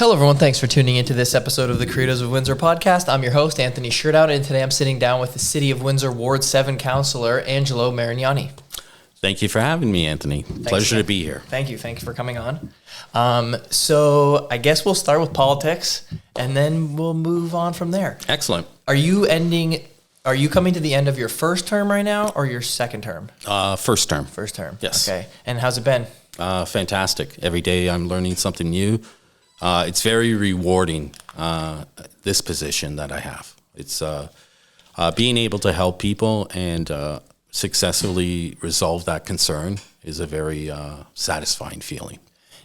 Hello, everyone. Thanks for tuning into this episode of the Creatives of Windsor Podcast. I'm your host, Anthony Shirtout, and today I'm sitting down with the City of Windsor Ward 7 Councillor, Angelo Marignani. Thank you for having me, Anthony. Pleasure to be here. Thank you. Thanks for coming on. So I guess we'll start with politics, and then we'll move on from there. Excellent. Are you coming to the end of your first term right now, or your second term? First term. First term. Yes. Okay. And how's it been? Fantastic. Every day I'm learning something new. It's very rewarding, this position that I have. It's being able to help people and successfully resolve that concern is a very satisfying feeling.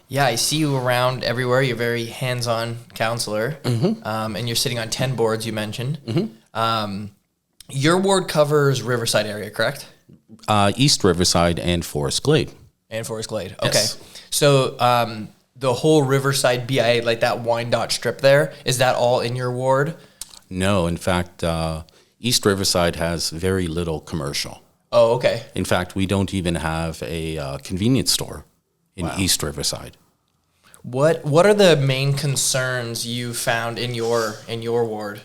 Yeah, I see you around everywhere. You're a very hands-on counselor, and you're sitting on 10 boards, you mentioned. Your ward covers Riverside area, correct? East Riverside and Forest Glade. And Forest Glade. Okay. Yes. So the whole Riverside BIA, like that Wyandotte strip there, is that all in your ward? No, in fact, East Riverside has very little commercial. Oh, okay. In fact, we don't even have a convenience store in East Riverside. What are the main concerns you found in your ward?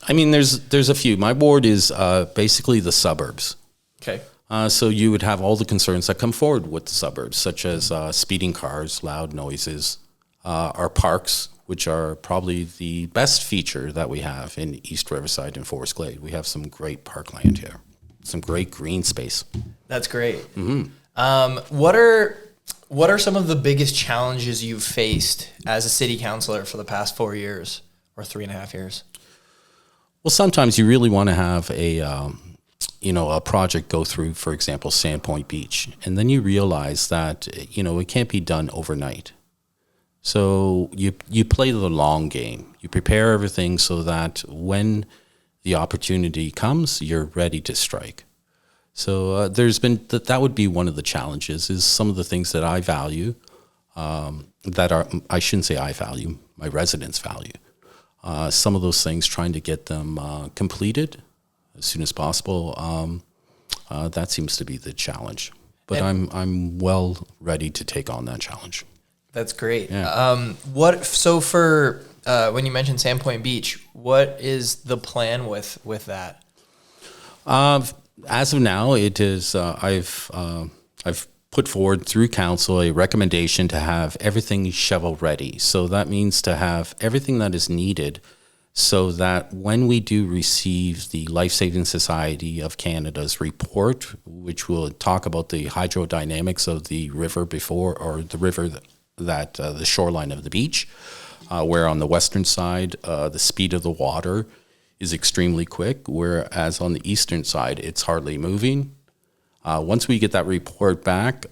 I mean, there's a few. My ward is basically the suburbs. Okay. So you would have all the concerns that come forward with the suburbs, such as speeding cars, loud noises, our parks, which are probably the best feature that we have in East Riverside and Forest Glade. We have some great parkland here, some great green space. That's great. What are some of the biggest challenges you've faced as a city councillor for the past 4 years or 3.5 years? Well, sometimes you really want to have a project go through, for example, Sandpoint Beach, and then you realize that, it can't be done overnight. So you play the long game. You prepare everything so that when the opportunity comes, you're ready to strike. So that would be one of the challenges, is some of the things that I value, I shouldn't say I value, my residents value. Some of those things, trying to get them completed as soon as possible, that seems to be the challenge. But I'm well ready to take on that challenge. That's great. Yeah. For when you mentioned Sandpoint Beach, what is the plan with that? As of now, it is. I've put forward through council a recommendation to have everything shovel ready. So that means to have everything that is needed, so that when we do receive the Life Saving Society of Canada's report, which will talk about the hydrodynamics of the river the shoreline of the beach, where on the western side, the speed of the water is extremely quick, whereas on the eastern side, it's hardly moving. Once we get that report back,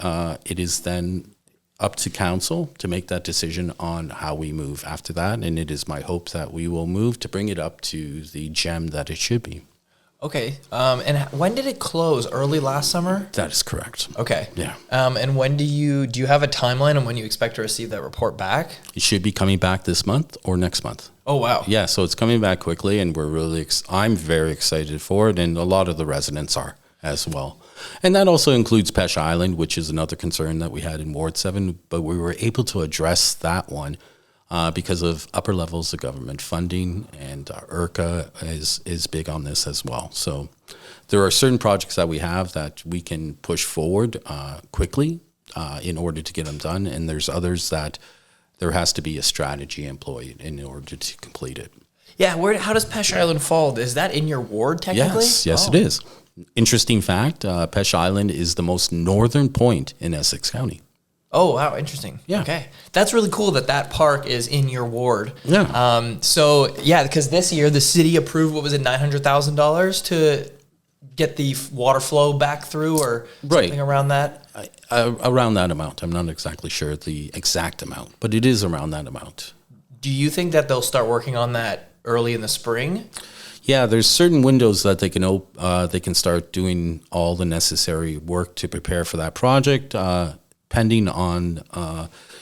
it is then up to council to make that decision on how we move after that. And it is my hope that we will move to bring it up to the gem that it should be. Okay. And when did it close? Early last summer? That is correct. Okay. Yeah. And when do you have a timeline on when you expect to receive that report back? It should be coming back this month or next month. Oh, wow. Yeah. So it's coming back quickly, and I'm very excited for it. And a lot of the residents are as well. And that also includes Peche Island, which is another concern that we had in Ward 7, but we were able to address that one because of upper levels of government funding, and IRCA is big on this as well. So there are certain projects that we have that we can push forward quickly in order to get them done, and there's others that there has to be a strategy employed in order to complete it. Yeah, how does Peche Island fall? Is that in your ward technically? Yes, it is. Interesting fact, Peche Island is the most northern point in Essex County. Oh, wow, interesting. Yeah. Okay. That's really cool that park is in your ward. Yeah. Because this year the city approved, what was it, $900,000 to get the water flow back through, or something around that? Around that amount. I'm not exactly sure the exact amount, but it is around that amount. Do you think that they'll start working on that early in the spring? Yeah, there's certain windows that they can start doing all the necessary work to prepare for that project, pending on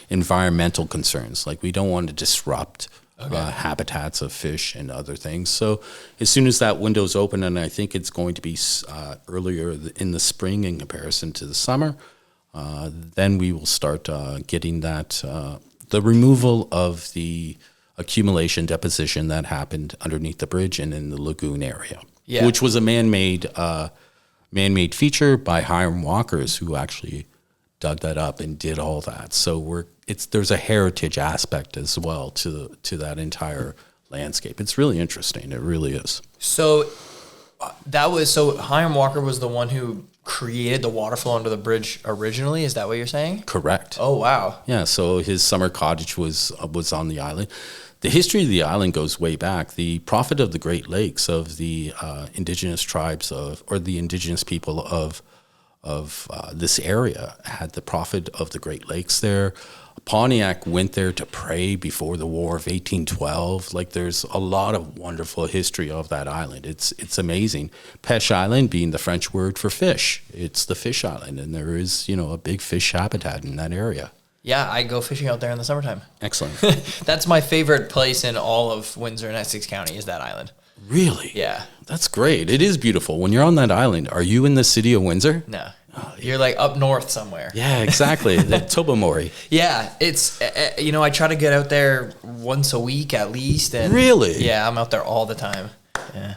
environmental concerns. Like, we don't want to disrupt habitats of fish and other things. So as soon as that window's open, and I think it's going to be earlier in the spring in comparison to the summer, then we will start getting that the removal of the accumulation deposition that happened underneath the bridge and in the lagoon area, which was a man-made feature by Hiram Walkers, who actually dug that up and did all that. So there's a heritage aspect as well to that entire landscape. It's really interesting. It really is. So Hiram Walker was the one who created the water flow under the bridge originally. Is that what you're saying? Correct. Oh, wow. Yeah. So his summer cottage was on the island. The history of the island goes way back. The prophet of the Great Lakes, of the indigenous tribes or the indigenous people of this area, had the prophet of the Great Lakes there. Pontiac went there to pray before the War of 1812. Like, there's a lot of wonderful history of that island. It's amazing. Pêche Island being the French word for fish. It's the fish island, and there is, a big fish habitat in that area. Yeah, I go fishing out there in the summertime. Excellent. That's my favorite place in all of Windsor and Essex County, is that island. Really? Yeah. That's great. It is beautiful. When you're on that island, are you in the city of Windsor? No. You're like up north somewhere. Yeah, exactly. The Tobermory. Yeah, it's, I try to get out there once a week at least. And really? Yeah, I'm out there all the time. Yeah.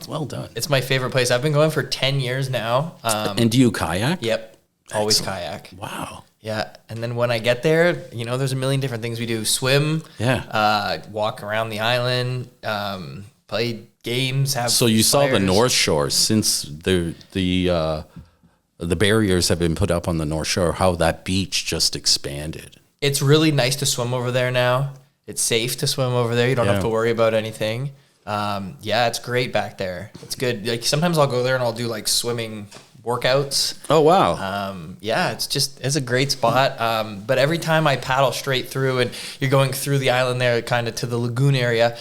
Well done. It's my favorite place. I've been going for 10 years now. And do you kayak? Yep. Always Excellent. kayak. Wow. Yeah, and then when I get there, there's a million different things we do. Swim, walk around the island, play games, have So you saw the fires. North Shore, since the barriers have been put up on the North Shore, how that beach just expanded. It's really nice to swim over there now. It's safe to swim over there. You don't have to worry about anything. It's great back there. It's good. Like, sometimes I'll go there and I'll do like swimming workouts. Oh, wow. It's a great spot. But every time I paddle straight through and you're going through the island there kind of to the lagoon area,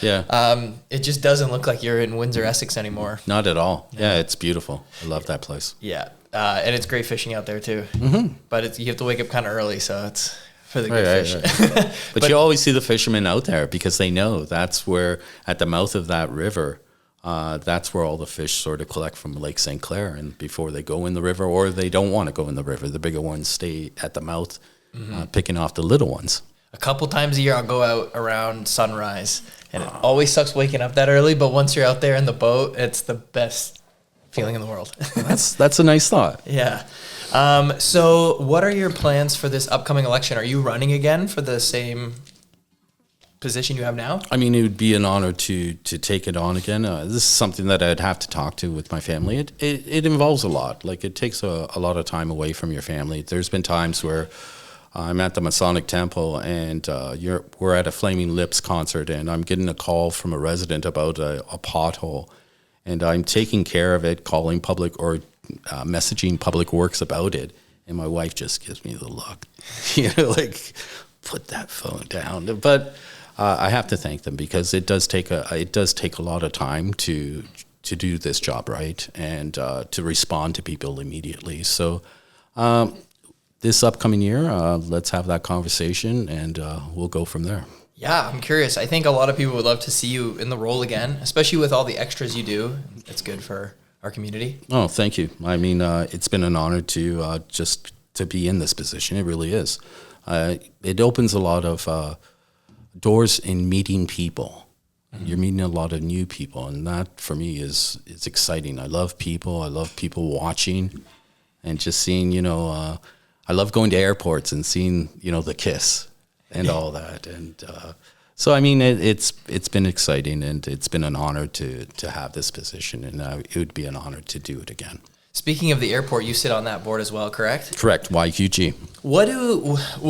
it just doesn't look like you're in Windsor, Essex anymore. Not at all. Yeah, it's beautiful. I love that place. Yeah. And it's great fishing out there too. Mm-hmm. But you have to wake up kind of early, so it's for the good fish. Right. But you always see the fishermen out there because they know that's where, at the mouth of that river, that's where all the fish sort of collect from Lake St. Clair, and before they go in the river, or they don't want to go in the river, the bigger ones stay at the mouth, picking off the little ones. A couple times a year, I'll go out around sunrise, and it always sucks waking up that early. But once you're out there in the boat, it's the best feeling in the world. That's a nice thought. Yeah. So, what are your plans for this upcoming election? Are you running again for the same position you have now? I mean, it would be an honor to take it on again. This is something that I'd have to talk to with my family. It involves a lot. Like, it takes a lot of time away from your family. There's been times where I'm at the Masonic Temple and we're at a Flaming Lips concert, and I'm getting a call from a resident about a pothole, and I'm taking care of it, calling public or messaging Public Works about it, and my wife just gives me the look, like, put that phone down. But I have to thank them, because it does take a lot of time to do this job right, and to respond to people immediately. So this upcoming year, let's have that conversation, and we'll go from there. Yeah, I'm curious. I think a lot of people would love to see you in the role again, especially with all the extras you do. It's good for our community. Oh, thank you. I mean, it's been an honor to just to be in this position. It really is. It opens a lot of doors in meeting people. Mm-hmm. You're meeting a lot of new people, and that for me is exciting. I love people. I love people watching, and just seeing. I love going to airports and seeing the kiss and all that. And so I mean, it's been exciting, and it's been an honor to have this position, and it would be an honor to do it again. Speaking of the airport, you sit on that board as well, correct? Correct. YQG. What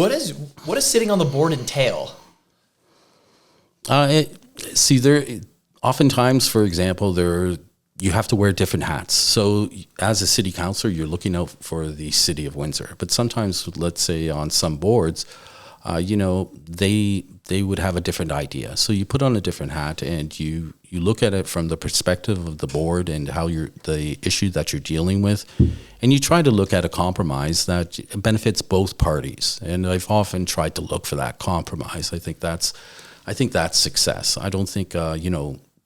does sitting on the board entail? Oftentimes, for example, you have to wear different hats. So as a city councillor, you're looking out for the city of Windsor. But sometimes, let's say on some boards, they would have a different idea. So you put on a different hat, and you look at it from the perspective of the board and how the issue that you're dealing with, and you try to look at a compromise that benefits both parties. And I've often tried to look for that compromise. I think that's success. I don't think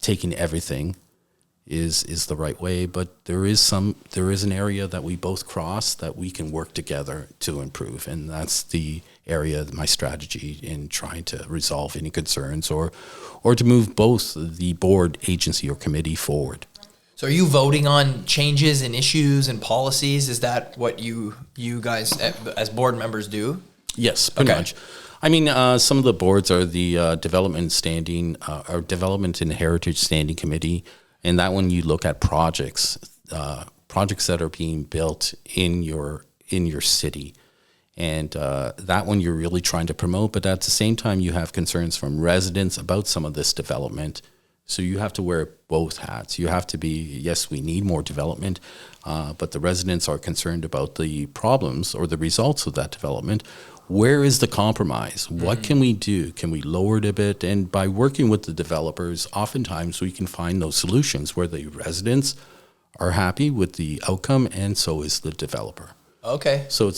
taking everything is the right way, but there is an area that we both cross that we can work together to improve, and that's the area, my strategy in trying to resolve any concerns or to move both the board, agency, or committee forward. So are you voting on changes and issues and policies? Is that what you guys as board members do? Yes, pretty much. I mean, some of the boards are the Development and Heritage Standing Committee, and that one you look at projects that are being built in your city, and that one you're really trying to promote. But at the same time, you have concerns from residents about some of this development. So you have to wear both hats. You have to be, yes, we need more development, but the residents are concerned about the problems or the results of that development. Where is the compromise? What can we do? Can we lower it a bit? And by working with the developers, oftentimes we can find those solutions where the residents are happy with the outcome, and so is the developer. Okay. So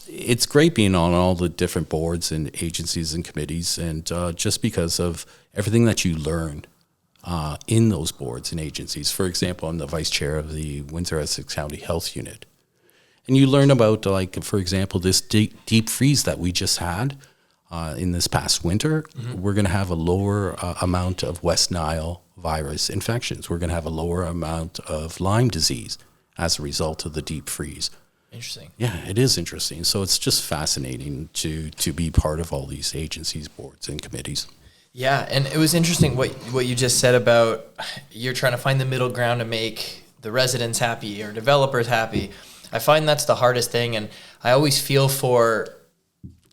it's great being on all the different boards and agencies and committees, and just because of everything that you learn in those boards and agencies. For example, I'm the vice chair of the Windsor-Essex County Health Unit. And you learn about, like, for example, this deep freeze that we just had in this past winter. We're going to have a lower amount of West Nile virus infections. We're going to have a lower amount of Lyme disease as a result of the deep freeze. Interesting. Yeah, it is interesting. So it's just fascinating to be part of all these agencies, boards, and committees. Yeah, and it was interesting what you just said about you're trying to find the middle ground to make the residents happy or developers happy. I find that's the hardest thing, and I always feel for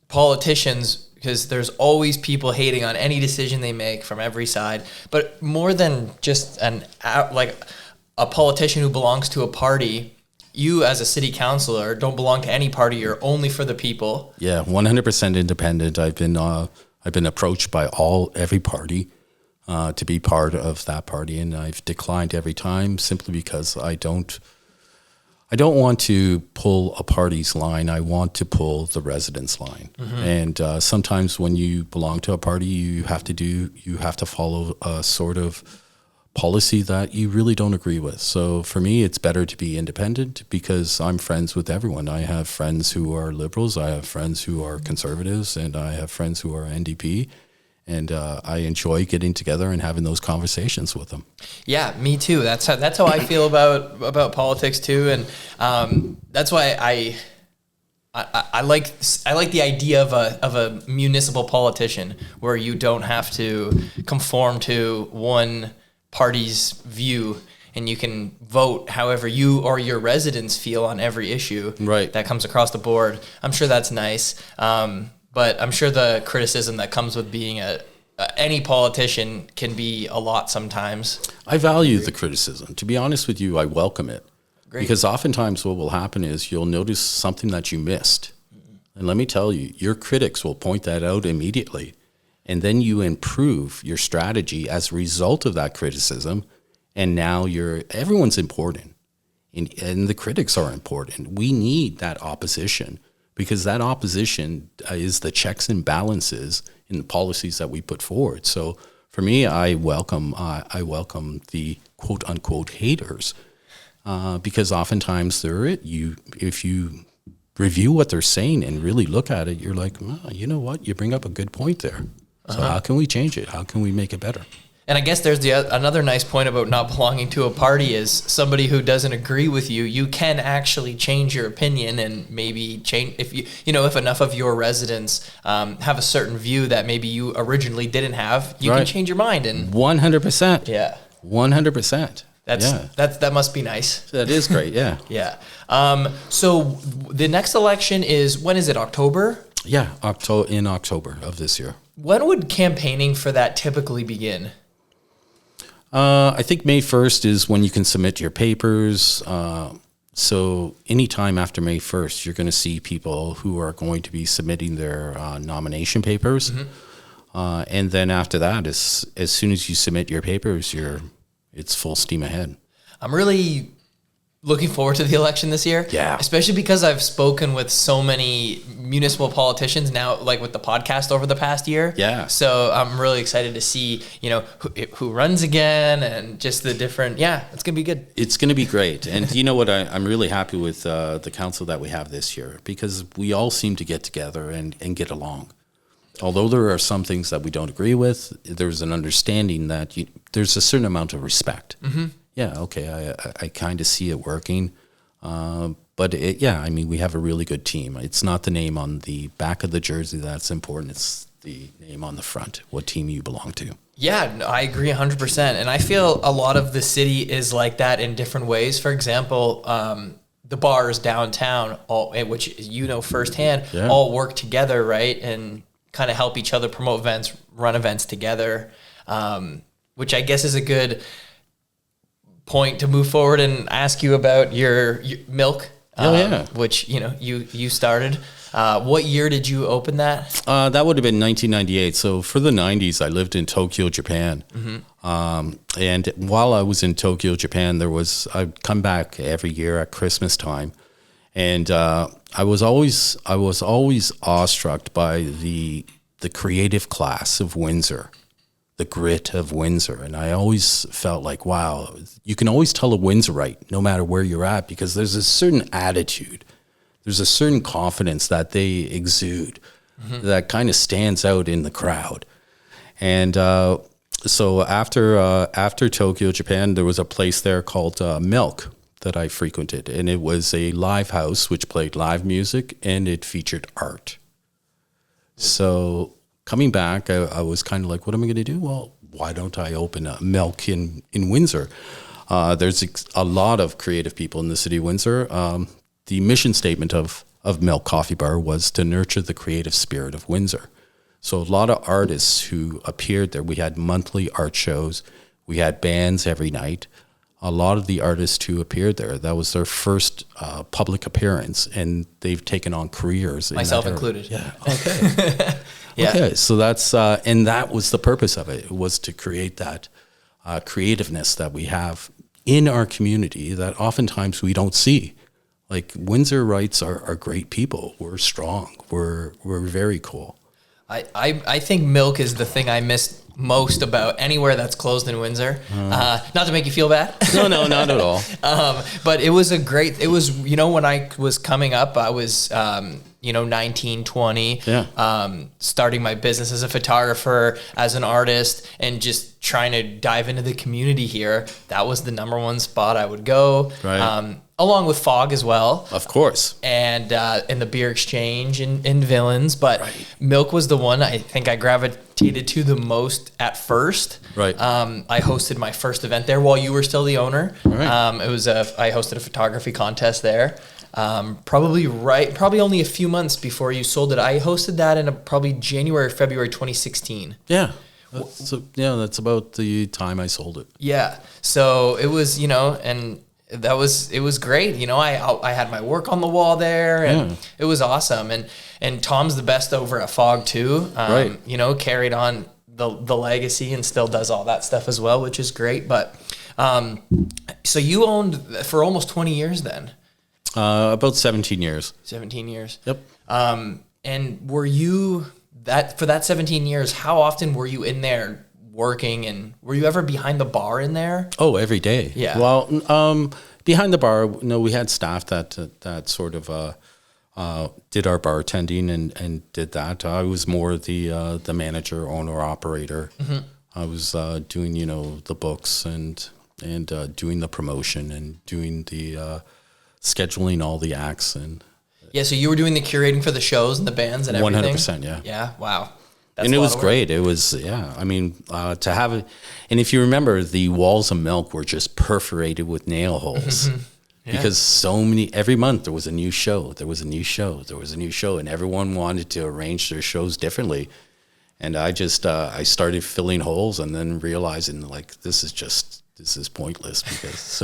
politicians because there's always people hating on any decision they make from every side. But more than just a politician who belongs to a party, you as a city councillor don't belong to any party. You're only for the people. Yeah, 100% independent. I've been approached by every party to be part of that party, and I've declined every time simply because I don't want to pull a party's line. I want to pull the residents' line. And sometimes when you belong to a party, you have to follow a sort of policy that you really don't agree with. So for me, it's better to be independent because I'm friends with everyone. I have friends who are liberals, I have friends who are conservatives, and I have friends who are NDP. And I enjoy getting together and having those conversations with them. Yeah, me too. That's how I feel about politics too, and that's why I like the idea of a municipal politician where you don't have to conform to one party's view, and you can vote however you or your residents feel on every issue that comes across the board. I'm sure that's nice. But I'm sure the criticism that comes with being any politician can be a lot sometimes. I value the criticism. To be honest with you, I welcome it. Great. Because oftentimes what will happen is you'll notice something that you missed. And let me tell you, your critics will point that out immediately. And then you improve your strategy as a result of that criticism. And now everyone's important. And the critics are important. We need that opposition, because that opposition is the checks and balances in the policies that we put forward. So for me, I welcome the quote unquote haters, because oftentimes if you review what they're saying and really look at it, you're like, you know what? You bring up a good point there. So how can we change it? How can we make it better? And I guess there's another nice point about not belonging to a party is somebody who doesn't agree with you, you can actually change your opinion and maybe change if enough of your residents have a certain view that maybe you originally didn't have, you can change your mind. And 100%. Yeah. 100%. That must be nice. That is great. Yeah. Yeah. So the next election is, when is it? October? Yeah. In October of this year. When would campaigning for that typically begin? I think May 1st is when you can submit your papers. So anytime after May 1st, you're going to see people who are going to be submitting their nomination papers. And then after that, as soon as you submit your papers, it's full steam ahead. I'm really looking forward to the election this year. Yeah. Especially because I've spoken with so many municipal politicians now, like with the podcast over the past year. Yeah. So I'm really excited to see, who runs again and just the different, it's going to be good. It's going to be great. And you know what? I'm really happy with the council that we have this year, because we all seem to get together and get along. Although there are some things that we don't agree with, there's an understanding that there's a certain amount of respect. Mm-hmm. Yeah, okay, I kind of see it working. But we have a really good team. It's not the name on the back of the jersey that's important. It's the name on the front, what team you belong to. Yeah, no, I agree 100%. And I feel a lot of the city is like that in different ways. For example, the bars downtown, which firsthand, all work together, right? And kind of help each other promote events, run events together, which I guess is a good point to move forward and ask you about your milk, which you started. What year did you open that? That would have been 1998. So for the 90s, I lived in Tokyo, Japan. Mm-hmm. And while I was in Tokyo, Japan, I'd come back every year at Christmas time, and I was always awestruck by the creative class of Windsor. The grit of Windsor. And I always felt like, wow, you can always tell a Windsorite no matter where you're at, because there's a certain attitude, there's a certain confidence that they exude, mm-hmm. that kind of stands out in the crowd. And so after Tokyo, Japan, there was a place there called Milk that I frequented, and it was a live house which played live music and it featured art. So coming back, I was kind of like, what am I going to do? Well, why don't I open a Milk in Windsor? There's a lot of creative people in the city of Windsor. The mission statement of Milk Coffee Bar was to nurture the creative spirit of Windsor. So a lot of artists who appeared there. We had monthly art shows. We had bands every night. A lot of the artists who appeared there, that was their first public appearance, and they've taken on careers. Myself included. Yeah. Okay. Yeah. Okay, so that's and that was the purpose of it. It was to create that creativeness that we have in our community that oftentimes we don't see. Like, Windsorites are great people. We're strong. We're very cool. I think Milk is the thing I miss most about anywhere that's closed in Windsor. Not to make you feel bad. No, not at all. But it was when I was coming up, I was 19, 20, starting my business as a photographer, as an artist, and just trying to dive into the community here. That was the number one spot I would go. Right. Along with Fog as well. Of course. And the Beer Exchange in Villains. But right. Milk was the one I think I gravitated to the most at first. Right. I hosted my first event there while you were still the owner. Right. I hosted a photography contest there. Probably only a few months before you sold it. I hosted that in probably January or February 2016. Yeah. That's about the time I sold it. Yeah. So it was, and it was great. I had my work on the wall there, and it was awesome. And Tom's the best over at Fog too. Right. Carried on the legacy and still does all that stuff as well, which is great. But, so you owned for almost 20 years then? About 17 years. 17 years. Yep. And were you for that 17 years, how often were you in there working, and were you ever behind the bar in there? Oh, every day. Yeah. Well, behind the bar, we had staff that sort of did our bartending and did that. I was more the manager, owner, operator. Mm-hmm. I was doing the books and doing the promotion and doing the scheduling all the acts and. Yeah, so you were doing the curating for the shows and the bands and everything? 100%, yeah. Yeah, wow. And it was great. It was, to have it. And if you remember, the walls of Milk were just perforated with nail holes. Yeah. Because every month there was a new show. There was a new show. And everyone wanted to arrange their shows differently. And I just, I started filling holes and then realizing, like, this is pointless. Because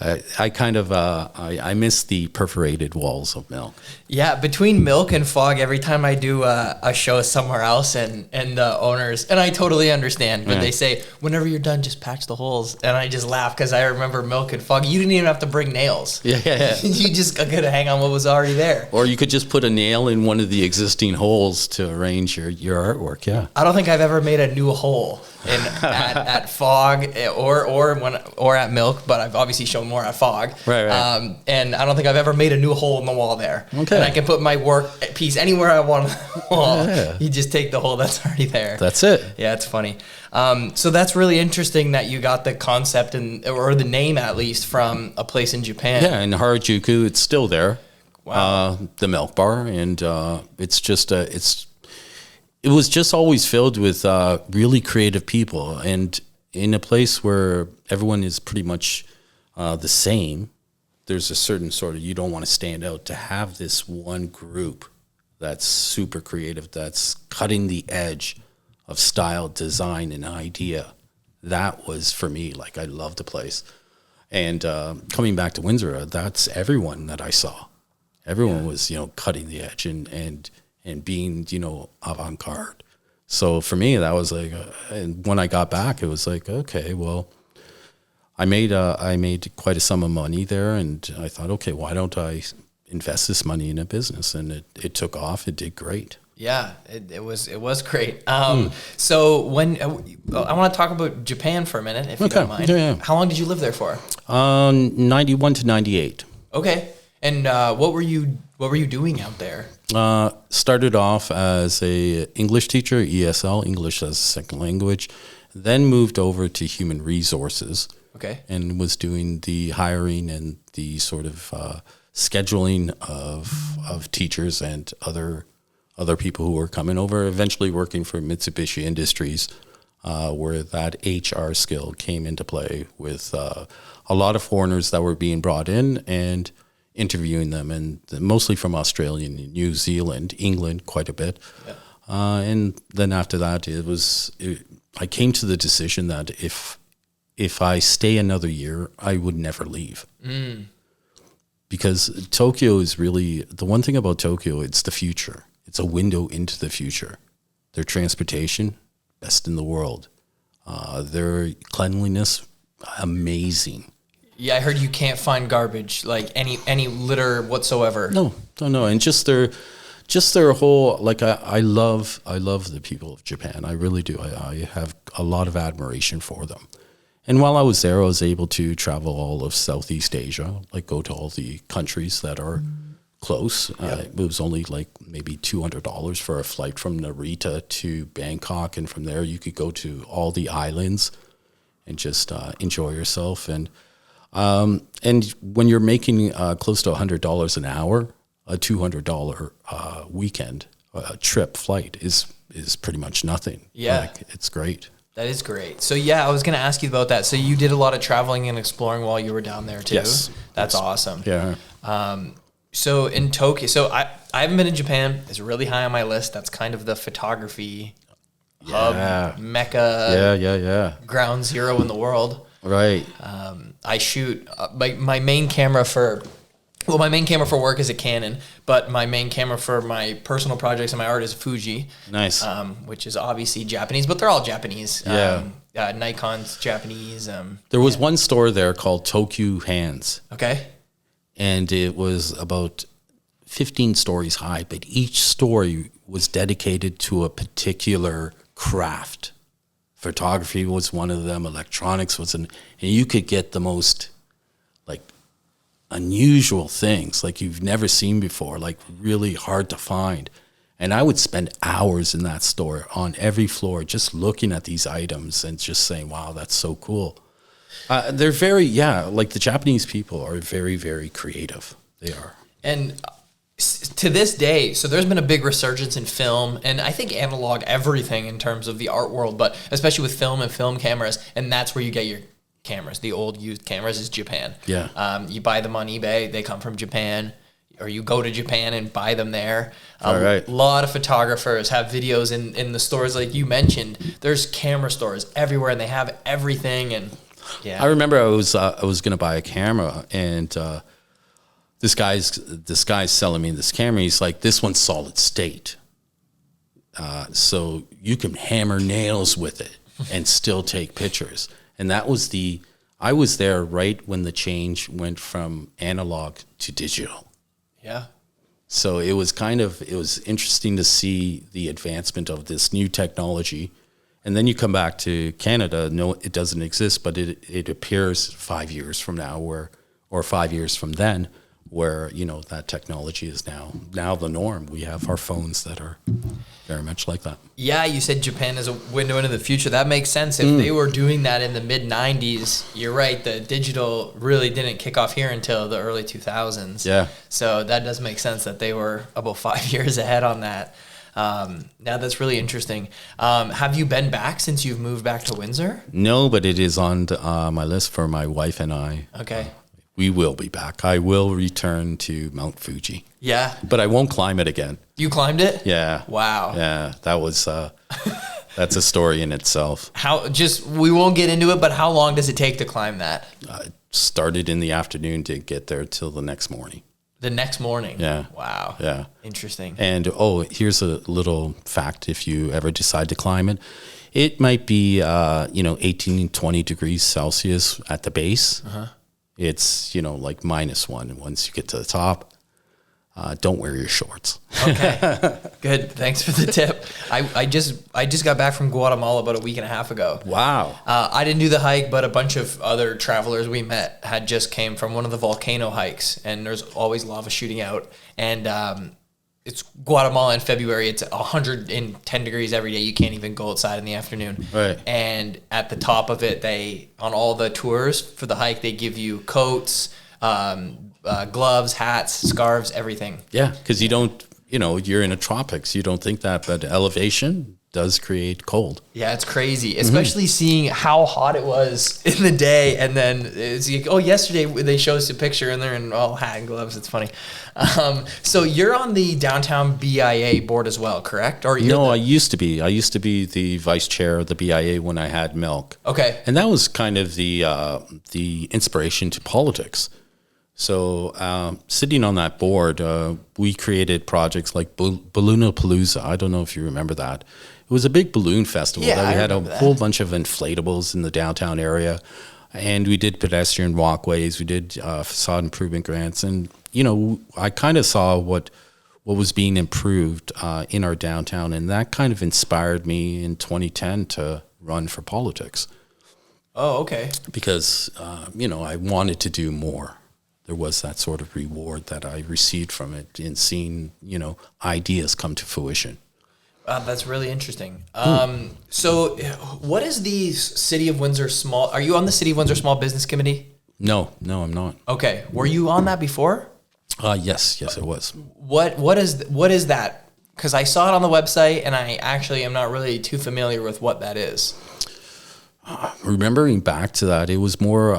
I kind of I miss the perforated walls of milk. Yeah, between milk and fog, every time I do a show somewhere else, and the owners, and I totally understand, but they say, whenever you're done, just patch the holes. And I just laugh because I remember milk and fog. You didn't even have to bring nails. Yeah. You just got to hang on what was already there. Or you could just put a nail in one of the existing holes to arrange your artwork. Yeah. I don't think I've ever made a new hole at fog or at milk, but I've obviously shown more at fog. Right. And I don't think I've ever made a new hole in the wall there. Okay. And I can put my work piece anywhere I want on the wall. Yeah. You just take the hole that's already there. That's it. Yeah, it's funny. So that's really interesting that you got the concept or the name at least from a place in Japan. Yeah, in Harajuku, it's still there. Wow. The milk bar, and it's just it was just always filled with really creative people, and in a place where everyone is pretty much the same. There's a certain sort of, you don't want to stand out, to have this one group that's super creative, that's cutting the edge of style, design, and idea. That was, for me, like, I loved the place. And coming back to Windsor, that's everyone that I saw. Everyone was, cutting the edge and being, avant-garde. So for me, that was like, and when I got back, it was like, okay, well, I made quite a sum of money there, and I thought, okay, why don't I invest this money in a business? And it took off. It did great. Yeah, it was great. So when I want to talk about Japan for a minute, if you don't mind. Yeah. How long did you live there for? 91 to 98. Okay. And what were you doing out there? Started off as a English teacher, ESL, English as a second language, then moved over to human resources. Okay. And was doing the hiring and the sort of scheduling of teachers and other people who were coming over, eventually working for Mitsubishi Industries, where that HR skill came into play with a lot of foreigners that were being brought in and interviewing them, and mostly from Australia and New Zealand, England quite a bit. Yeah. And then after that, I came to the decision that if I stay another year, I would never leave. Because Tokyo is really, the one thing about Tokyo, it's the future. It's a window into the future. Their transportation, best in the world. Their cleanliness, amazing. Yeah, I heard you can't find garbage, like any litter whatsoever. No. And just their whole, like, I love the people of Japan. I really do. I have a lot of admiration for them. And while I was there, I was able to travel all of Southeast Asia, like go to all the countries that are close. It was only like maybe $200 for a flight from Narita to Bangkok. And from there, you could go to all the islands and just enjoy yourself. And when you're making close to $100 an hour, a $200 weekend trip flight is pretty much nothing. Yeah. Like, it's great. That is great. So yeah, I was going to ask you about that. So you did a lot of traveling and exploring while you were down there too? Yes. That's awesome. Yeah. So in Tokyo, so I haven't been in Japan. It's really high on my list. That's kind of the photography hub, mecca, yeah. ground zero in the world. Right. I shoot my main camera for work is a Canon, but my main camera for my personal projects and my art is Fuji. Nice. Which is obviously Japanese, but they're all Japanese. Yeah. Nikon's Japanese. There was one store there called Tokyo Hands. Okay. And it was about 15 stories high, but each story was dedicated to a particular craft. Photography was one of them. Electronics was and you could get the most like unusual things like you've never seen before, like really hard to find. And I would spend hours in that store on every floor just looking at these items and just saying, wow, that's so cool. They're very, like the Japanese people are very, very creative. They are. And to this day, so there's been a big resurgence in film, and I think analog everything in terms of the art world, but especially with film and film cameras, and that's where you get your cameras. The old used cameras is Japan. Yeah. You buy them on eBay, they come from Japan, or you go to Japan and buy them there. Right. A lot of photographers have videos in the stores like you mentioned. There's camera stores everywhere, and they have everything, and Yeah. I remember I was going to buy a camera, and this guy's selling me this camera. He's like, this one's solid state, so you can hammer nails with it and still take pictures. And that was I was there right when the change went from analog to digital. Yeah. So it was interesting to see the advancement of this new technology. And then you come back to Canada, no, it doesn't exist, but it appears 5 years from now or 5 years from then, where, that technology is now the norm. We have our phones that are very much like that. Yeah, you said Japan is a window into the future. That makes sense. If they were doing that in the mid-90s, you're right, the digital really didn't kick off here until the early 2000s. Yeah. So that does make sense that they were about 5 years ahead on that. Now that's really interesting. Have you been back since you've moved back to Windsor? No, but it is on my list for my wife and I. Okay. We will be back. I will return to Mount Fuji. Yeah. But I won't climb it again. You climbed it? Yeah. Wow. Yeah, that was that's a story in itself. We won't get into it, but how long does it take to climb that? I started in the afternoon to get there till the next morning. The next morning? Yeah. Wow. Yeah. Interesting. And here's a little fact if you ever decide to climb it. It might be 18, 20 degrees Celsius at the base. Uh-huh. It's, like -1 once you get to the top. Don't wear your shorts. Okay, good. Thanks for the tip. I just got back from Guatemala about a week and a half ago. Wow. I didn't do the hike, but a bunch of other travelers we met had just came from one of the volcano hikes, and there's always lava shooting out. And it's Guatemala in February. It's 110 degrees every day. You can't even go outside in the afternoon. Right. And at the top of it, on all the tours for the hike, they give you coats, gloves, hats, scarves, everything. Yeah, because you don't, you're in the tropics. You don't think that, but elevation does create cold. Yeah, it's crazy, especially seeing how hot it was in the day. And then it's like, yesterday they showed us a picture and they're in all hat and gloves. It's funny. So you're on the downtown BIA board as well, correct? Or I used to be. I used to be the vice chair of the BIA when I had milk. Okay. And that was kind of the inspiration to politics. So sitting on that board, we created projects like Balloonapalooza. I don't know if you remember that. It was a big balloon festival that we had a whole bunch of inflatables in the downtown area. And we did pedestrian walkways. We did facade improvement grants. And, I kind of saw what was being improved in our downtown. And that kind of inspired me in 2010 to run for politics. Oh, okay. Because, I wanted to do more. There was that sort of reward that I received from it in seeing, ideas come to fruition. That's really interesting. So what is the City of Windsor are you on the City of Windsor Small Business Committee? No, I'm not. Okay. Were you on that before? Yes, it was. What is that? Because I saw it on the website and I actually am not really too familiar with what that is. Remembering back to that, it was more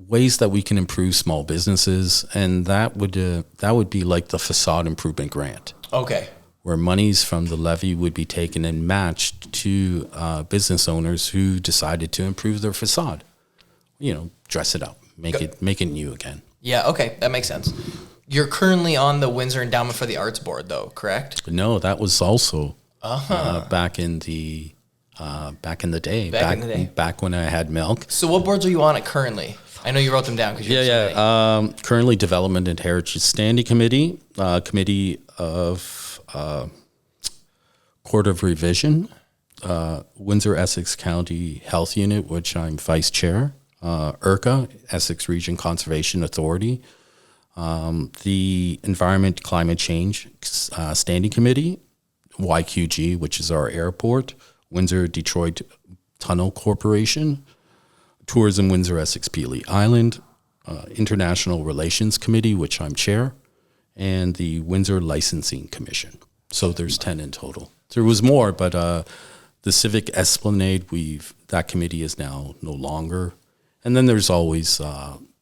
ways that we can improve small businesses, and that would be like the facade improvement grant. Okay. Where monies from the levy would be taken and matched to business owners who decided to improve their facade. Dress it up, make it new again. Yeah, okay, that makes sense. You're currently on the Windsor Endowment for the Arts Board, though, correct? No, that was also back in the day. Back when I had milk. So what boards are you on currently? I know you wrote them down because you're currently Development and Heritage Standing Committee, Committee of Court of Revision, Windsor Essex County Health Unit, which I'm vice chair, ERCA, Essex Region Conservation Authority, the Environment Climate Change Standing Committee, YQG, which is our airport, Windsor Detroit Tunnel Corporation, Tourism Windsor Essex Peely Island, International Relations Committee, which I'm chair, and the Windsor Licensing Commission. So there's 10 in total. There was more, but the Civic Esplanade, that committee is now no longer. And then there's always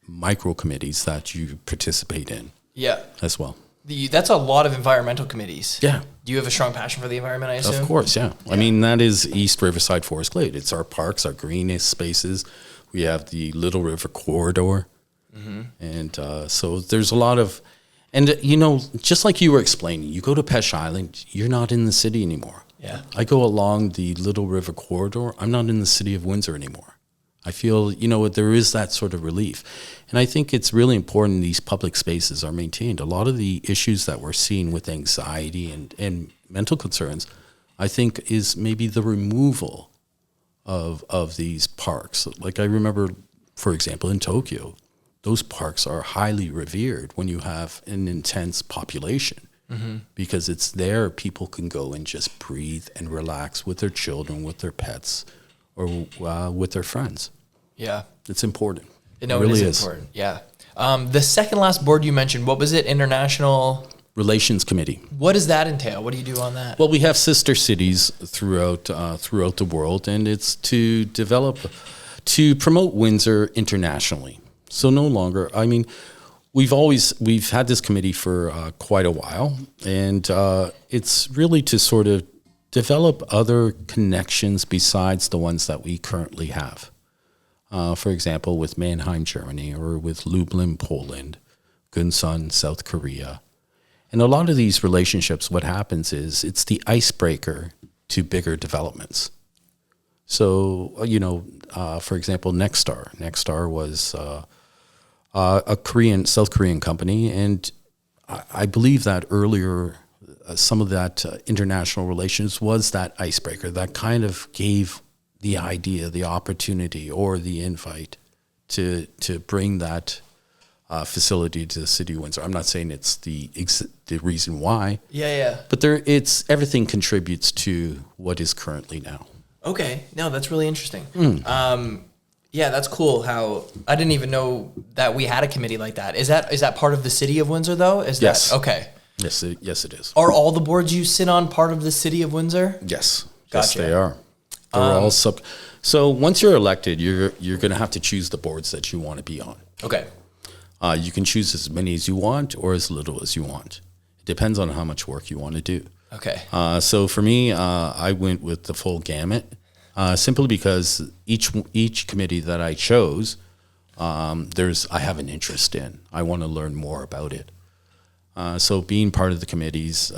micro committees that you participate in. Yeah. As well. That's a lot of environmental committees. Yeah. Do you have a strong passion for the environment, I assume? Of course, yeah. I mean, that is East Riverside Forest Glade. It's our parks, our green spaces. We have the Little River Corridor. And so there's a lot of, and just like you were explaining, you go to Pesh Island, you're not in the city anymore. Yeah. I go along the Little River Corridor, I'm not in the city of Windsor anymore. I feel, there is that sort of relief. And I think it's really important these public spaces are maintained. A lot of the issues that we're seeing with anxiety and mental concerns, I think, is maybe the removal of these parks. Like I remember, for example, in Tokyo, those parks are highly revered when you have an intense population, because it's there people can go and just breathe and relax with their children, with their pets, or with their friends. Yeah. It's important. It really is important. Yeah. The second last board you mentioned, what was it? International Relations Committee. What does that entail? What do you do on that? Well, we have sister cities throughout the world, and it's to promote Windsor internationally. So no longer, we've had this committee for quite a while, and it's really to sort of develop other connections besides the ones that we currently have. For example, with Mannheim, Germany, or with Lublin, Poland, Gunsan, South Korea. And a lot of these relationships, what happens is it's the icebreaker to bigger developments. So, for example, Nexstar. Nexstar was a South Korean company, and I believe that earlier some of that international relations was that icebreaker that kind of gave the idea, the opportunity, or the invite to bring that facility to the city of Windsor. I'm not saying it's the reason why. Yeah. But everything contributes to what is currently now. Okay. No, that's really interesting. Yeah, that's cool. How I didn't even know that we had a committee like that. Is that part of the city of Windsor though? Yes. Okay. Yes, it is. Are all the boards you sit on part of the city of Windsor? Yes. Gotcha. Yes, they are. They're all So once you're elected, you're going to have to choose the boards that you want to be on. Okay. You can choose as many as you want or as little as you want. It depends on how much work you want to do. Okay. So for me, I went with the full gamut, simply because each committee that I chose, I have an interest in. I want to learn more about it. So being part of the committees,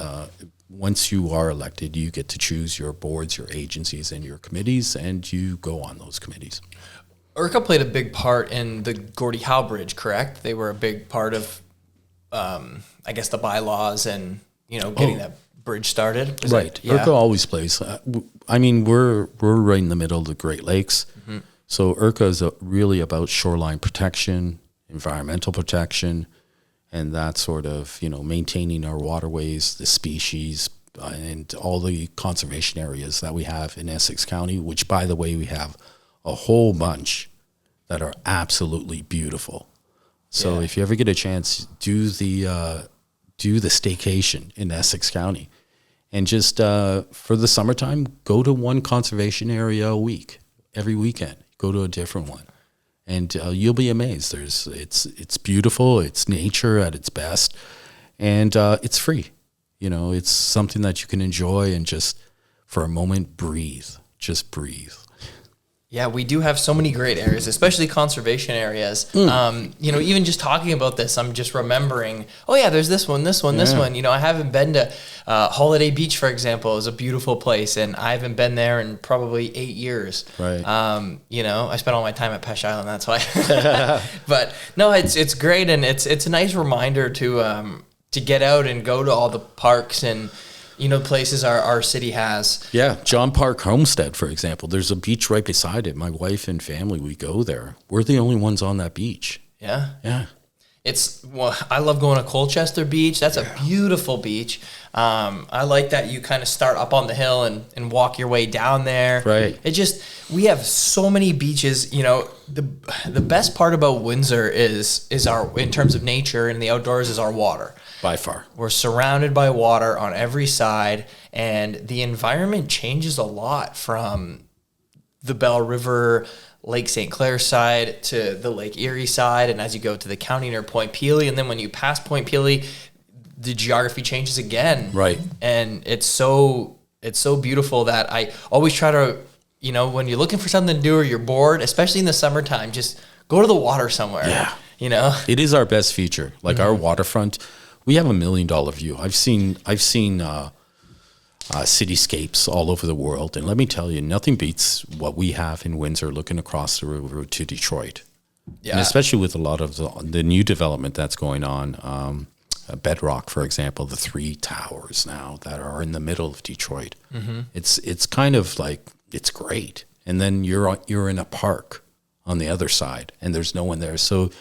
once you are elected, you get to choose your boards, your agencies, and your committees, and you go on those committees. IRCA played a big part in the Gordie Howe Bridge, correct? They were a big part of, I guess, the bylaws and getting that bridge started. Right. IRCA always plays. We're right in the middle of the Great Lakes, so IRCA is really about shoreline protection, environmental protection, and that sort of, maintaining our waterways, the species, and all the conservation areas that we have in Essex County, which, by the way, we have a whole bunch that are absolutely beautiful. So if you ever get a chance, do the staycation in Essex County. And just for the summertime, go to one conservation area a week, every weekend. Go to a different one. And you'll be amazed. It's beautiful. It's nature at its best, and it's free. It's something that you can enjoy and just for a moment breathe. Just breathe. Yeah, we do have so many great areas, especially conservation areas. Even just talking about this, I'm just remembering, there's this one. This one. I haven't been to Holiday Beach, for example, is a beautiful place, and I haven't been there in probably 8 years. Right. I spent all my time at Pesh Island, that's why. But no, it's great, and it's a nice reminder to get out and go to all the parks and places our city has. Yeah, John Park Homestead, for example. There's a beach right beside it. My wife and family, we go there. We're the only ones on that beach. Yeah? Yeah. I love going to Colchester Beach. That's a beautiful beach. I like that you kind of start up on the hill and walk your way down there. Right. We have so many beaches. The best part about Windsor is in terms of nature and the outdoors is our water. By far. We're surrounded by water on every side, and the environment changes a lot from the Bell River, Lake St. Clair side to the Lake Erie side, and as you go to the county near Point Pelee, and then when you pass Point Pelee, the geography changes again. Right. And it's so beautiful that I always try to when you're looking for something to do or you're bored, especially in the summertime, just go to the water somewhere. Yeah. It is our best feature. Like our waterfront, we have $1 million view. I've seen cityscapes all over the world, and let me tell you, nothing beats what we have in Windsor looking across the river to Detroit. Yeah. And especially with a lot of the new development that's going on. Bedrock, for example, the 3 towers now that are in the middle of Detroit. Mm-hmm. It's kind of like, it's great. And then you're in a park on the other side, and there's no one there. So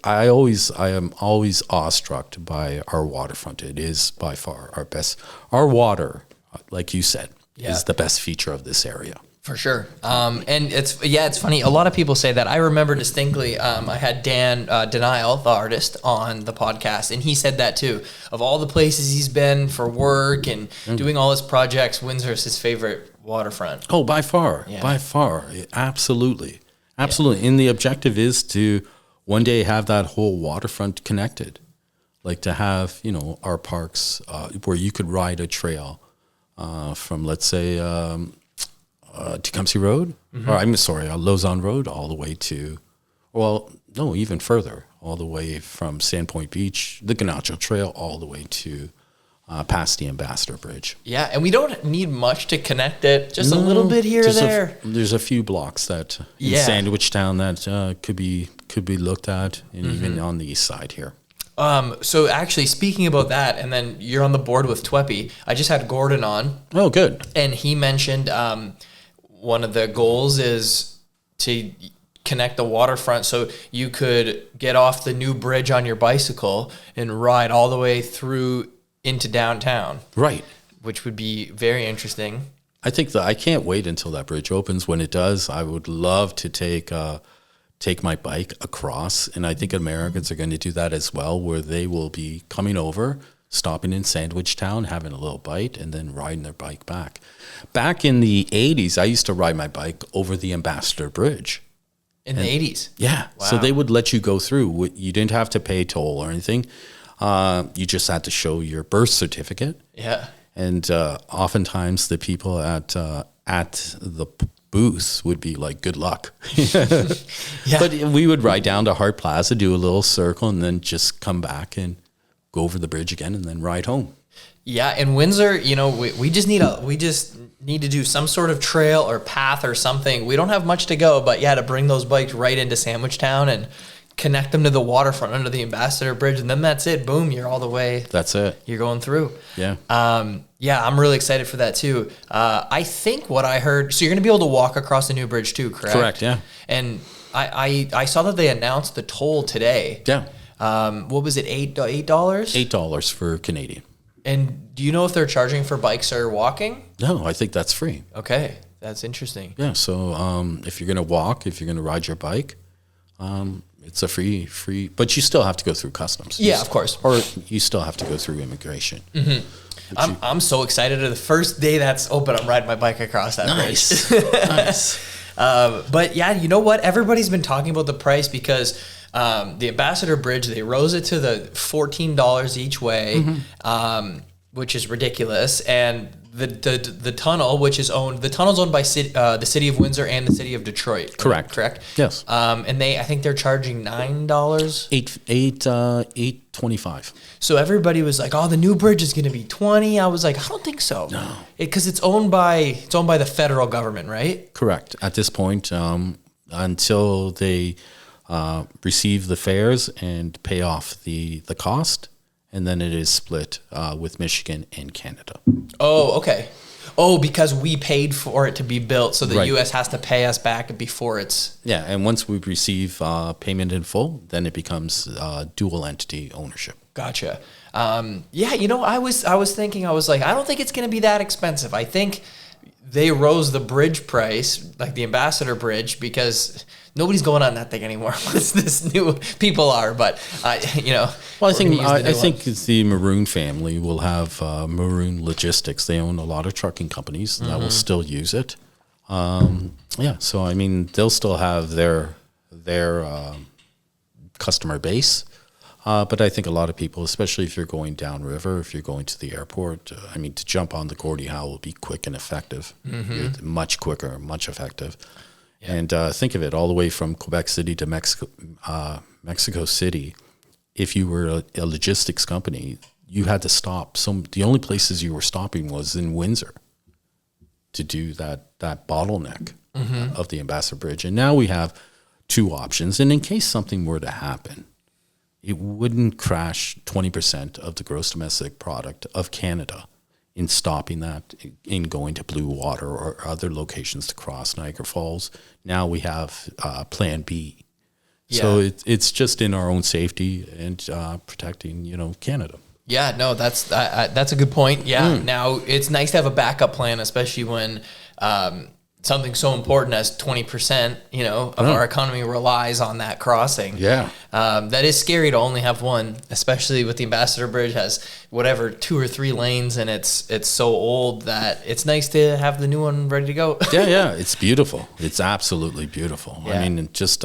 I am always awestruck by our waterfront. It is by far our best. Our water, like you said, is the best feature of this area. For sure. And it's funny. A lot of people say that. I remember distinctly, I had Dan Denial, the artist, on the podcast, and he said that too. Of all the places he's been for work and doing all his projects, Windsor is his favorite waterfront. Oh, by far. Absolutely. Absolutely. Yeah. And the objective is to one day have that whole waterfront connected. Like to have, our parks where you could ride a trail from, let's say, Tecumseh Road, or I'm sorry, Lausanne Road, all the way to, even further, all the way from Sandpoint Beach, the Ganacho Trail, all the way to past the Ambassador Bridge. Yeah, and we don't need much to connect it, just a little bit here or there. There's a few blocks that in Sandwich Town that could be looked at, and even on the east side here. So actually, speaking about that, and then you're on the board with Tweppy. I just had Gordon on. Oh, good. And he mentioned one of the goals is to connect the waterfront so you could get off the new bridge on your bicycle and ride all the way through into downtown. Right. Which would be very interesting. I think I can't wait until that bridge opens. When it does, I would love to take my bike across, and I think Americans are going to do that as well, where they will be coming over, stopping in Sandwich Town, having a little bite, and then riding their bike back. Back in the 80s, I used to ride my bike over the Ambassador Bridge. In the 80s? Yeah. Wow. So they would let you go through. You didn't have to pay toll or anything. You just had to show your birth certificate. Yeah. And oftentimes the people at the booth would be like, good luck. But we would ride down to Hart Plaza, do a little circle, and then just come back and go over the bridge again and then ride home. Yeah, in Windsor, we just need to do some sort of trail or path or something. We don't have much to go, but to bring those bikes right into Sandwich Town and connect them to the waterfront under the Ambassador Bridge, and then that's it. Boom, you're all the way. That's it. You're going through. Yeah. I'm really excited for that too. I think what I heard, so you're going to be able to walk across the new bridge too, correct? Correct, yeah. And I saw that they announced the toll today. Yeah. What was it, $8? $8 for Canadian. And do you know if they're charging for bikes or walking? No, I think that's free. Okay, that's interesting. Yeah, so if you're going to walk, if you're going to ride your bike, it's a free, but you still have to go through customs. Yeah, of course. Or you still have to go through immigration. Mm-hmm. I'm so excited. The first day that's open, I'm riding my bike across that bridge. Nice. But yeah, you know what? Everybody's been talking about the price because the Ambassador Bridge, they rose it to the $14 each way, which is ridiculous. And the tunnel, the tunnel's owned by the city of Windsor and the city of Detroit. Correct. Yes. And I think they're charging $9. $8.25. So everybody was like, "Oh, the new bridge is going to be $20." I was like, "I don't think so." No, because it's owned by the federal government, right? Correct. At this point, until they receive the fares and pay off the cost. And then it is split with Michigan and Canada. Oh, okay. Oh, because we paid for it to be built, so the U.S. has to pay us back before it's... Yeah, and once we receive payment in full, then it becomes dual entity ownership. Gotcha. I was thinking, I was like, I don't think it's going to be that expensive. I think they rose the bridge price, like the Ambassador Bridge, because... Nobody's going on that thing anymore. This new people are, but Well, I think the Maroon family will have Maroon Logistics. They own a lot of trucking companies that will still use it. So they'll still have their customer base. But I think a lot of people, especially if you're going downriver, if you're going to the airport, to jump on the Gordie Howe will be quick and effective. Much quicker, much effective. Yeah. And think of it, all the way from Quebec City to Mexico City. If you were a logistics company, you had to stop. The only places you were stopping was in Windsor to do that bottleneck of the Ambassador Bridge. And now we have 2 options. And in case something were to happen, it wouldn't crash 20% of the gross domestic product of Canada in stopping that, in going to Blue Water or other locations to cross Niagara Falls. Now we have Plan B. Yeah. So it's just in our own safety and protecting, Canada. Yeah, no, that's a good point. Yeah. Now it's nice to have a backup plan, especially when something so important as 20%, of our economy relies on that crossing. Yeah. That is scary to only have one, especially with the Ambassador Bridge has 2 or 3 lanes, and it's so old that it's nice to have the new one ready to go. Yeah. It's beautiful. It's absolutely beautiful. Yeah. Just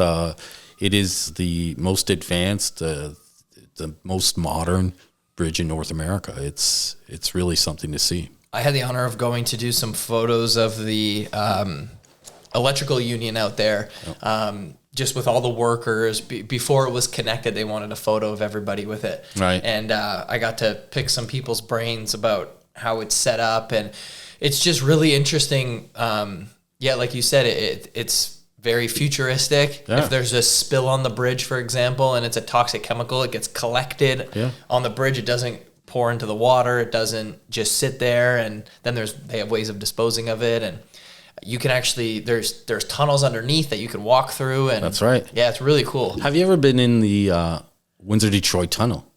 it is the most advanced, the most modern bridge in North America. It's really something to see. I had the honor of going to do some photos of the electrical union out there, just with all the workers. Before it was connected, they wanted a photo of everybody with it. Right. And I got to pick some people's brains about how it's set up. And it's just really interesting. Like you said, it's very futuristic. Yeah. If there's a spill on the bridge, for example, and it's a toxic chemical, it gets collected on the bridge. It doesn't pour into the water. It doesn't just sit there, and then they have ways of disposing of it, and you can actually there's tunnels underneath that you can walk through. And that's right. Yeah, it's really cool. Have you ever been in the Windsor-Detroit tunnel?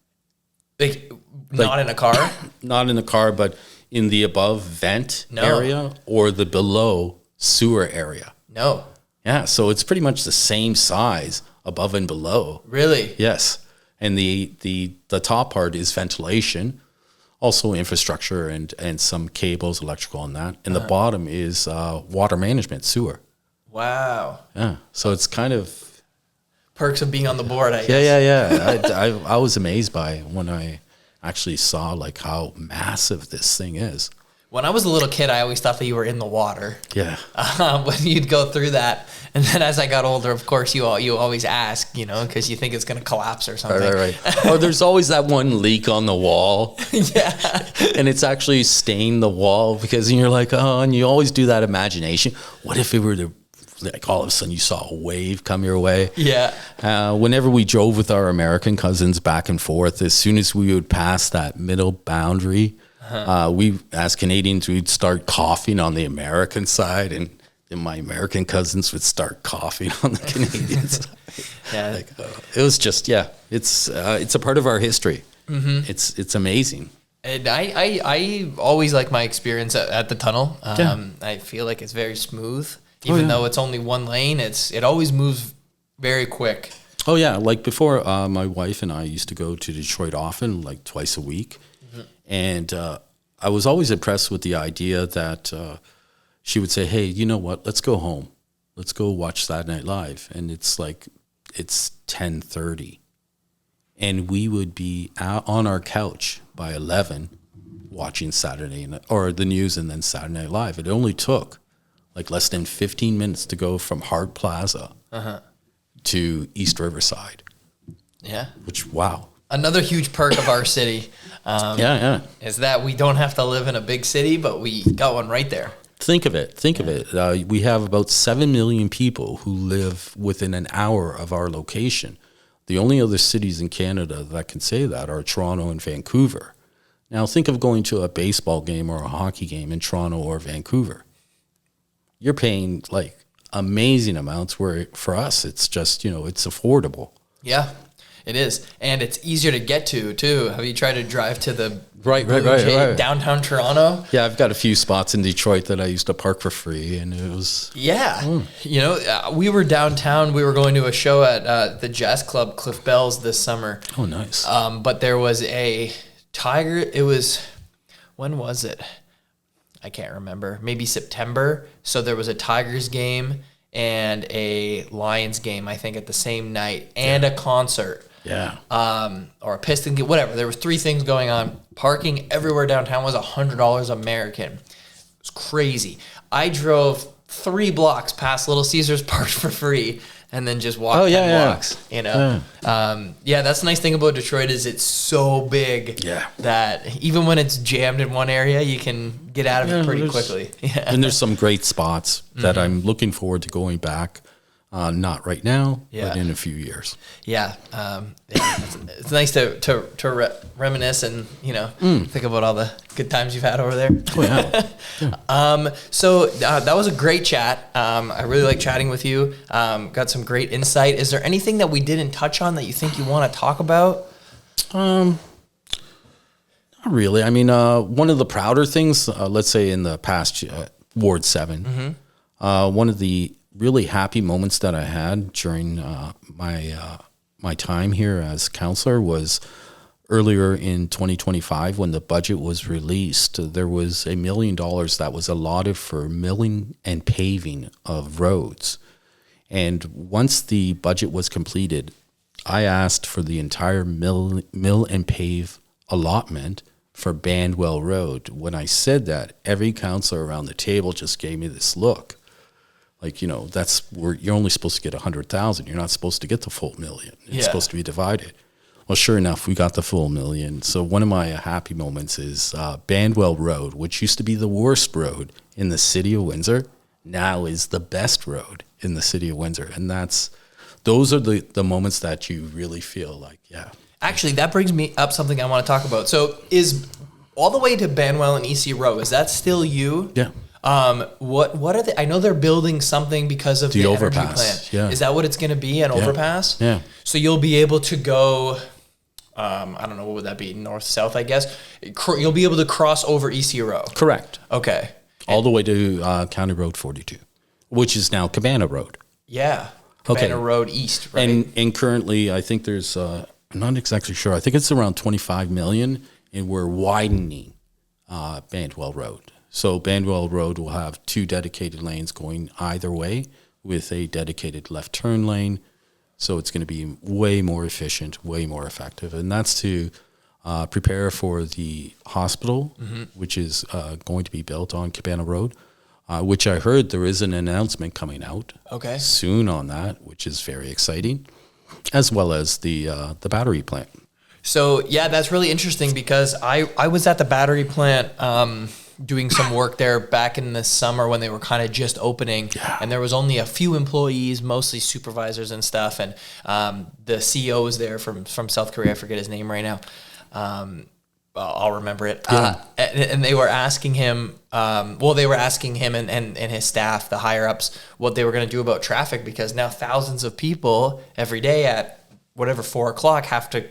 Not in a car? Not in a car, but in the above vent area or the below sewer area? No. Yeah, so it's pretty much the same size above and below. Really? Yes. And the top part is ventilation, also infrastructure and some cables, electrical and that. And the bottom is water management, sewer. Wow. Yeah. So it's kind of perks of being on the board, I guess. Yeah. I was amazed by when I actually saw how massive this thing is. When I was a little kid, I always thought that you were in the water. Yeah. When you'd go through that. And then as I got older, of course, you always ask, because you think it's going to collapse or something. Right. Or there's always that one leak on the wall. Yeah. And it's actually stained the wall because you're like, and you always do that imagination. What if it were to, all of a sudden you saw a wave come your way? Yeah. Whenever we drove with our American cousins back and forth, as soon as we would pass that middle boundary, we, as Canadians, we'd start coughing on the American side, and my American cousins would start coughing on the Canadian side. Yeah, it was just it's a part of our history. It's amazing. And I always like my experience at the tunnel. I feel like it's very smooth, even though it's only one lane. It always moves very quick. Oh yeah, before my wife and I used to go to Detroit often, twice a week. And I was always impressed with the idea that she would say, hey, you know what? Let's go home. Let's go watch Saturday Night Live. And it's 10:30. And we would be out on our couch by 11 watching Saturday or the news and then Saturday Night Live. It only took less than 15 minutes to go from Hart Plaza to East Riverside. Yeah. Which, wow. Another huge perk of our city is that we don't have to live in a big city, but we got one right there. Think of it. We have about 7 million people who live within an hour of our location. The only other cities in Canada that can say that are Toronto and Vancouver. Now think of going to a baseball game or a hockey game in Toronto or Vancouver. You're paying amazing amounts, where for us it's just, it's affordable. Yeah. It is, and it's easier to get to too. Have you tried to drive to the right downtown Toronto? Yeah, I've got a few spots in Detroit that I used to park for free, and it was we were downtown. We were going to a show at the Jazz Club Cliff Bell's this summer. Oh, nice. But there was a Tiger. It was, when was it? I can't remember. Maybe September. So there was a Tigers game and a Lions game, I think, at the same night, and a concert. or a piston kit, whatever. There was 3 things going on. Parking everywhere downtown was $100 American. It was crazy. I drove 3 blocks past Little Caesars, parked for free, and then just walked 10 blocks. You know, that's the nice thing about Detroit is it's so big that even when it's jammed in one area, you can get out of it pretty quickly. And there's some great spots that I'm looking forward to going back. Not right now, but in a few years. It's nice to reminisce and think about all the good times you've had over there. So that was a great chat. I really like chatting with you. Got some great insight. Is there anything that we didn't touch on that you think you want to talk about? Not really. I mean, one of the prouder things, let's say in the past Ward 7, one of the really happy moments that I had during my time here as councillor was earlier in 2025 when the budget was released. There was $1 million that was allotted for milling and paving of roads. And once the budget was completed, I asked for the entire mill and pave allotment for Bandwell Road. When I said that, every councillor around the table just gave me this look. Like, that's where you're only supposed to get 100,000. You're not supposed to get the full $1 million. It's supposed to be divided. Well, sure enough, we got the full $1 million. So one of my happy moments is Bandwell Road, which used to be the worst road in the city of Windsor, now is the best road in the city of Windsor. And those are the moments that you really feel like, Actually, that brings me up something I want to talk about. So is all the way to Bandwell and EC Row, is that still you? Yeah. What are they? I know they're building something because of the overpass. energy plant. Yeah. Is that what it's going to be? An overpass? Yeah. So you'll be able to go, I don't know, what would that be? North, south, I guess. You'll be able to cross over EC Row. Correct. Okay. All the way to County Road 42, which is now Cabana Road. Yeah. Cabana Road East, right? And currently, I think there's, I'm not exactly sure. I think it's around 25 million, and we're widening Bandwell Road. So Bandwell Road will have 2 dedicated lanes going either way with a dedicated left turn lane. So it's going to be way more efficient, way more effective. And that's to prepare for the hospital, which is going to be built on Cabana Road, which I heard there is an announcement coming out soon on that, which is very exciting, as well as the battery plant. So, that's really interesting because I was at the battery plant doing some work there back in the summer when they were kind of just opening, and there was only a few employees, mostly supervisors and stuff, and the CEO was there from South Korea. I forget his name right now. I'll remember it. And they were asking him, and his staff, the higher ups, what they were going to do about traffic, because now thousands of people every day at whatever 4:00 have to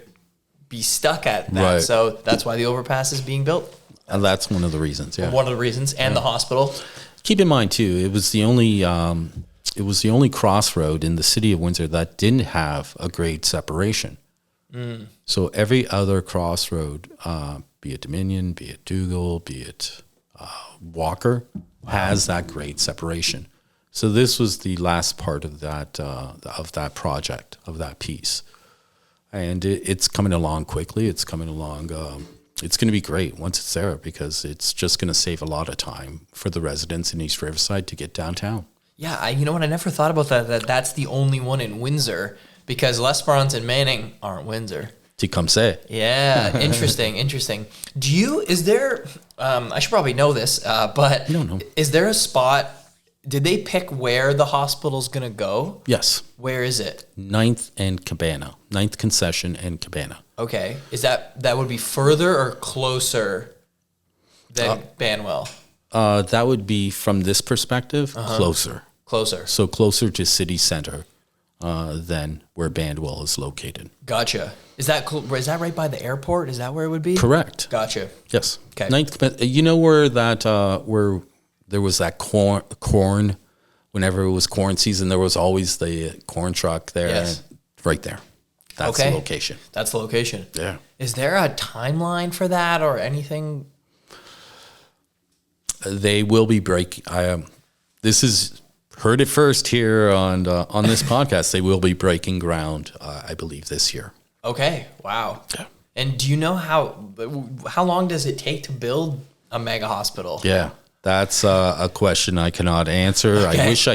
be stuck at that. Right. So that's why the overpass is being built. And that's one of the reasons. Yeah. One of the reasons, and the hospital. Keep in mind too, it was the only crossroad in the city of Windsor that didn't have a grade separation. So every other crossroad, be it Dominion, be it Dougal, be it Walker, has that grade separation. So this was the last part of that project, of that piece, and it's coming along quickly. It's coming along. It's going to be great once it's there, because it's just going to save a lot of time for the residents in East Riverside to get downtown. Yeah, you know what? I never thought about that that's the only one in Windsor, because L'Esperance and Manning aren't Windsor. Tecumseh. Yeah, interesting. Is there, I should probably know this, but no. Is there a spot, did they pick where the hospital's going to go? Yes. Where is it? 9th and Cabana. 9th Concession and Cabana. Okay. Is that would be further or closer than Bandwell? That would be, from this perspective, closer. Closer. So closer to city center than where Bandwell is located. Gotcha. Is that right by the airport? Is that where it would be? Correct. Gotcha. Yes. Okay. 9th, you know where that where there was that corn, whenever it was corn season, there was always the corn truck there. Yes. Right there. That's the location. That's the location. Yeah. Is there a timeline for that or anything? They will be breaking. This is heard it first here on this podcast. They will be breaking ground, I believe, this year. Okay. Wow. Yeah. And do you know how long does it take to build a mega hospital? Yeah, that's a question I cannot answer. Okay. I wish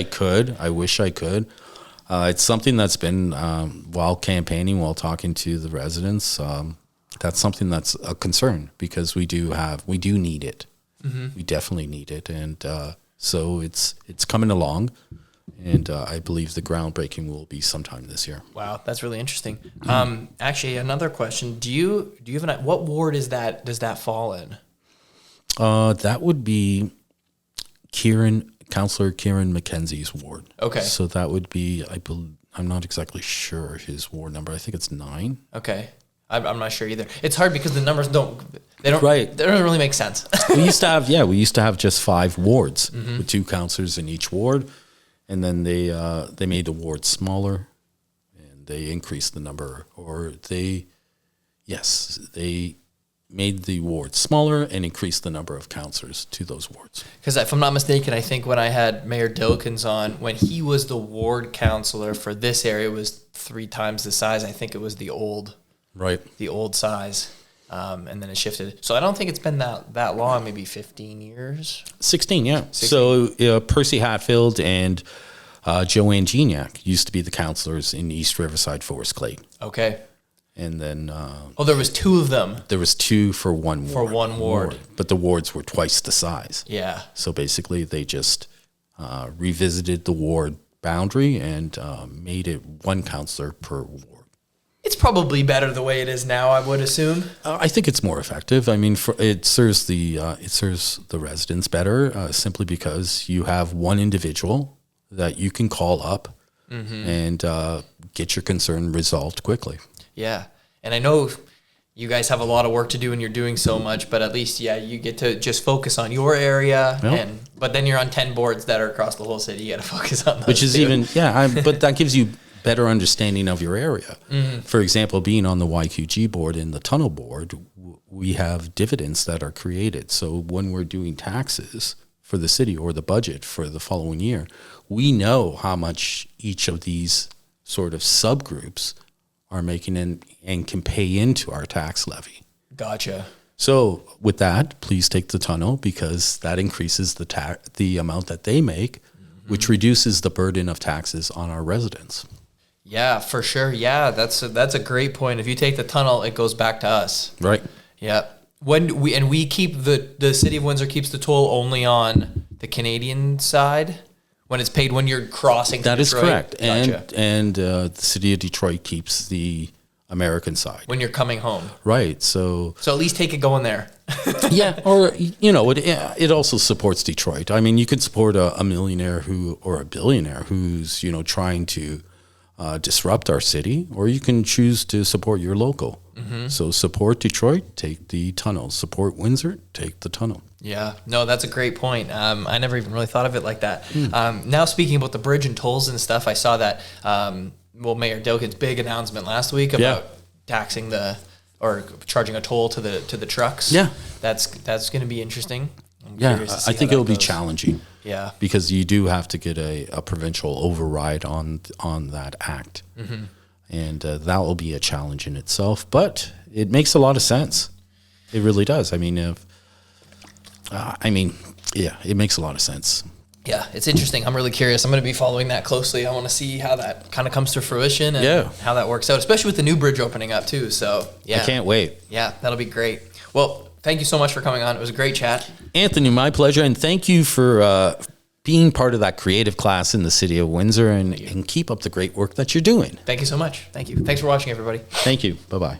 I could. It's something that's been, while campaigning, while talking to the residents, that's something that's a concern because we do need it. Mm-hmm. We definitely need it. And so it's coming along. And I believe the groundbreaking will be sometime this year. Wow, that's really interesting. Actually, another question: Do you have what ward does that fall in? That would be Councillor Kieran McKenzie's ward. Okay, so that would be I'm not exactly sure his ward number. I think it's 9. Okay, I'm not sure either. It's hard because the numbers don't Right. They don't really make sense. we used to have just 5 wards with 2 councillors in each ward. And then they made the ward smaller, and they increased the number, they made the ward smaller and increased the number of councillors to those wards. Because if I'm not mistaken, I think when I had Mayor Dilkins on, when he was the ward councillor for this area, it was 3 times the size. I think it was the old size. And then it shifted. So I don't think it's been that long, maybe 15 years. 16, yeah. 16. So Percy Hatfield and Joanne Gignac used to be the councillors in East Riverside Forest Glade. Okay. And then... there was 2 of them. There was 2 for one ward. For one ward. But the wards were twice the size. Yeah. So basically they just revisited the ward boundary and made it 1 councillor per ward. It's probably better the way it is now, I would assume. I think it's more effective. I mean, it serves the residents better simply because you have 1 individual that you can call up and get your concern resolved quickly. Yeah, and I know you guys have a lot of work to do and you're doing so much, but at least, you get to just focus on your area. Yep. But then you're on 10 boards that are across the whole city. You got to focus on those. Which is too. but that gives you better understanding of your area. Mm-hmm. For example, being on the YQG board and the tunnel board, we have dividends that are created. So when we're doing taxes for the city or the budget for the following year, we know how much each of these sort of subgroups are making and can pay into our tax levy. Gotcha. So with that, please take the tunnel because that increases the amount that they make, which reduces the burden of taxes on our residents. Yeah, for sure. Yeah, that's a great point. If you take the tunnel, it goes back to us. Right. Yeah. We keep the city of Windsor keeps the toll only on the Canadian side when it's paid when you're crossing. That is correct. Gotcha. And the city of Detroit keeps the American side when you're coming home. Right. So at least take it going there. Yeah. Or it also supports Detroit. I mean, you could support a millionaire or a billionaire who's trying to disrupt our city, or you can choose to support your local. Mm-hmm. So support Detroit, take the tunnel. Support Windsor, take the tunnel. Yeah, no, that's a great point. I never even really thought of it like that. Now speaking about the bridge and tolls and stuff, I saw that, Mayor Dilkin's big announcement last week about taxing or charging a toll to the trucks. Yeah. That's going to be interesting. I think it'll be challenging. Yeah, because you do have to get a provincial override on that act, and that will be a challenge in itself. But it makes a lot of sense. It really does. I mean, it makes a lot of sense. Yeah, it's interesting. I'm really curious. I'm going to be following that closely. I want to see how that kind of comes to fruition and how that works out, especially with the new bridge opening up too. So I can't wait. Yeah, that'll be great. Well, thank you so much for coming on. It was a great chat. Anthony, my pleasure. And thank you for being part of that creative class in the city of Windsor and keep up the great work that you're doing. Thank you so much. Thank you. Thanks for watching, everybody. Thank you. Bye-bye.